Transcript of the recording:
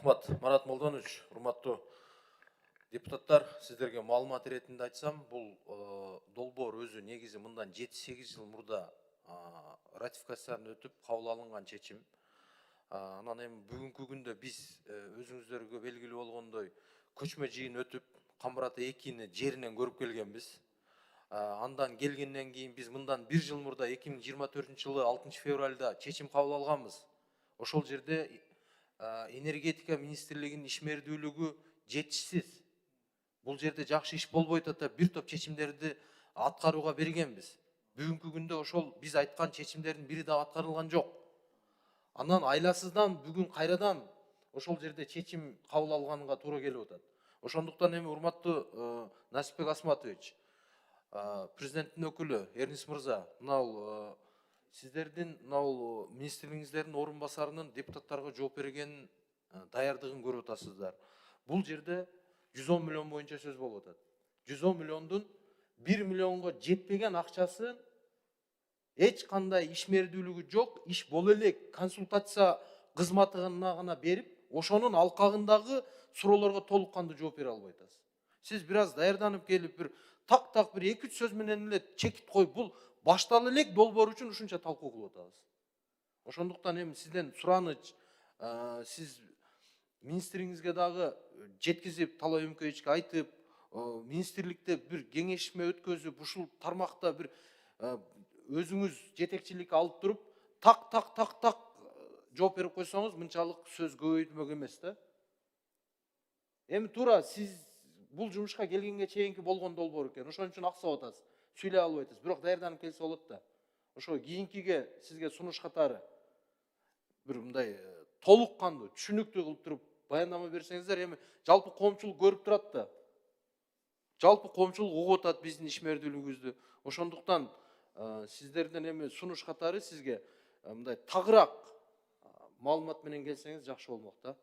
Рахмат, Марат Молдонович, урматтуу депутаттар, сіздерге маалымат иретинде айтсам, бұл долбоор өзі негізі мындан 7-8 жыл мурда ратификациядан өтүп кабыл алынган чечим. Анан эми бүгүнкү күндө биз өзүңүздөргө белгилүү болгондой көчмө жыйын өтүп, Камбарата 2-ни жеринен көрүп келгенбиз. Андан келгенден кийин биз мындан 1 жыл мурда 2024 жылы 6 февралда чечим кабыл алганбыз. Ошол жерде энергетика министрлигинин ишмердүүлүгү жетишсиз. Бул жерде жакшы иш болбойт атып бир топ чечимдерди аткарууга бергенбиз. Бүгүнкү күндө ошол биз айткан чечимдердин бири да аткарылган жок. Анан айласыздан бүгүн кайрадан ошол жерде чечим кабыл алганга туура келип атат. Ошондуктан эми урматтуу Насипбек Асматович, президенттин өкүлү Эрнис мырза, мынау сиздердин мынау министрлигиңиздердин орун басарынын депутаттарга жооп бергенин даярдыгын көрүп атасыздар. Бул жерде 110 миллион боюнча сөз болуп атат. 110 миллиондун 1 миллионго жетпеген акчасын эч кандай ишмердүүлүгү жок, иш боло элек консультация кызматына гана берип, ошонун алкагындагы суроолорго толук кандуу жооп бере албай атасыз. Сиз бир аз даярданып келип, бир так бир 2-3 сөз менен эле чекит коюп, бул баштала элек долбоор үчүн ушунча талкуу кылып атабыз. Ошондуктан эми сизден сураныч, сиз министриңизге дагы жеткизип, Талай Үмкөевичке айтып, министрликте бир кеңешме өткөзүп, ушул тармакта бир өзүңүз жетекчилик алып туруп, так жооп берип койсоңуз, мынчалык сөз көбөйтмөк эмес да. Эми туура сиз бул жумушка келгенге чейинки болгон долбоор экен. Ошон үчүн аксап атасыз, сүйлөй албай атасыз. Бирок даярданып келсе болот да. Ошо кийинкиге сизге сунуш катары бир мындай толук кандуу, түшүнүктүү кылып туруп баяндама берсеңиздер, эми жалпы коомчулук көрүп турат да. Жалпы коомчулук угуп атат биздин ишмердүүлүгүбүздү. Ошондуктан сиздерден эми сунуш катары сизге мындай тагыраак маалымат менен келсеңиз жакшы болмок да.